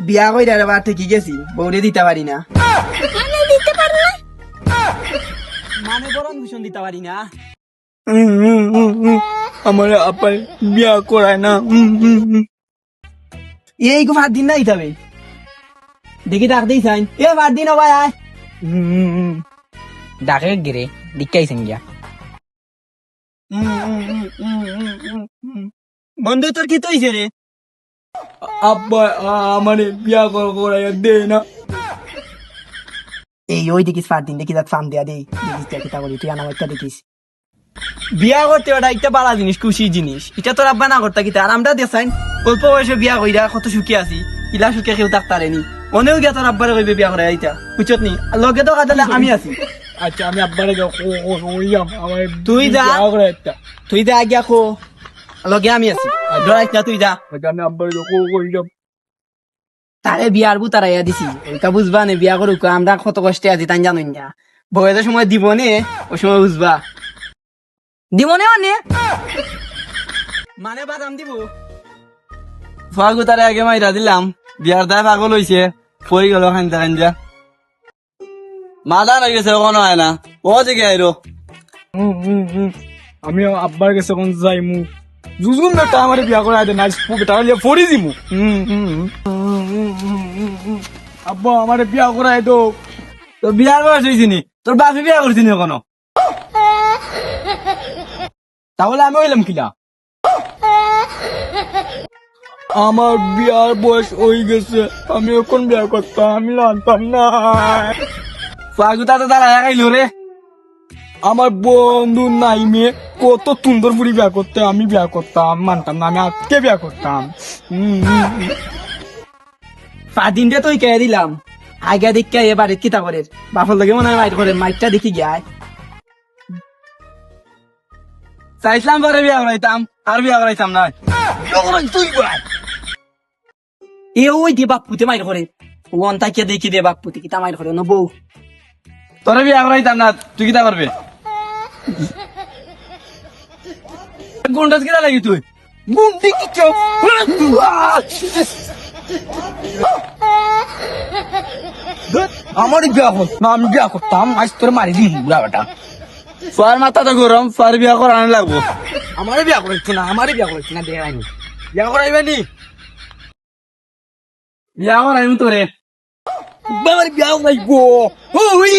বিয়া কইরা আবার ঠিকই গেছি, বউরে দিতে পারি না। মানে দিতে পারো না? মানে বরণ ভূষণ দিতে পারি না। আমার আপার বিয়া করায় না। এই গো 5 দিন না দিতে হবে। দেখি ডাক দিই সাইন। 5 দিন ভাই আয়। ডাকে গিরে দিকাইছেন গিয়া। বন্ধু তোর কি তৈছে রে? আব্বা আমার বিয়া করাইয়া দে না। এই ওই দেখিস 5 দিন দেখি তার ফার্ম দেয়া দেই। দেখিস কিতা করি তুই আনামাইটা দেখিস। বিয়া করতে ওটা একটা বালা জিনিস, খুশি জিনিস। এটা তোর আব্বা না করতা কিতা, আর আমরা দেখাইন অল্প বয়সে বিয়া কইরা কত সুখী আছি। ইলা সুখে কেউ থাকতারেনি। মনেও গিয়া তোর আব্বারে কইবে বিয়া করাই আইতা, বুঝছত নি? লগে তো কাটালে আমি আছি। আচ্ছা আমি আব্বারে তুই যা, তুই যা গিয়া খো, লগে আমি আছি। ডরাইস না, তুই যা। আমি আব্বারে কইলাম তারে বিয়ার বু তারাইয়া দিছি, ওইটা বুঝবা নে। বিয়া করুক আমরা কত কষ্টে আছি তাই জানুন না। বয়সের সময় দিব নে, ওই সময় বুঝবা। দিব নে মানে বাদাম দিব। ফাগু তারে আগে মাইরা দিলাম, বিয়ার দায় পাগল হইছে, পই গেল খান্দা খান্দা। মাদান হয়ে গেছে, কোনো হয় না। ও দিকে আইরো। আমি আব্বার কাছে কোন যাইমু জুজুম বেটা আমার বিয়া করে আইতে না বেটা লিয়ে ফড়ি দিমু আব্বা আমার বিয়া করে আইতো। তো বিয়ার বয়স হয়েছি নি? তোর বাপে বিয়া করছি নি এখনো? তাহলে আমি হইলাম কিলা? আমার বিয়ার বয়স হয়ে গেছে, আমি এখন বিয়া করতাম, আমি জানতাম না। ফাগু তাতে তারা খাইলো রে। আমার বন্ধু নাই মেয়ে কত সুন্দর পুরি বিয়া করতে, আমি বিয়া করতাম, মানতাম না, আমি আজকে বিয়া করতাম। 5 দিন দিয়ে তুই কে দিলাম। আগে দেখে এবারে কিতা করে বাপর লগে মনে হয় মাইট করে, মাইটটা দেখি গিয়ায় চাইছিলাম পরে বিয়া করাইতাম, আর বিয়া করাইতাম না। তুই এ ওই দিয়ে বাপুতে মাইট করে, ওন তাকিয়ে দেখি দে বাপুতে কিতা মাইট করে না বউ। তোরে বিয়া করাইতাম না, তুই কিতা করবে? গুন্ডাস কিতা লাগি তুই? গুন্ডি কি আমার বিয়া করতাম, আমি বিয়া করতাম, আজ তোর মারি দিই বুড়া বেটা। ফার মাথা তো গরম, ফার বিয়া করানো লাগবো। আমারে বিয়া করাইছো না, আমারে বিয়া করাইছো না, দেখ আইনি বিয়া করাইবে নি। বিয়া করাইম তোরে। আমার বিয়া করাইবো। ওই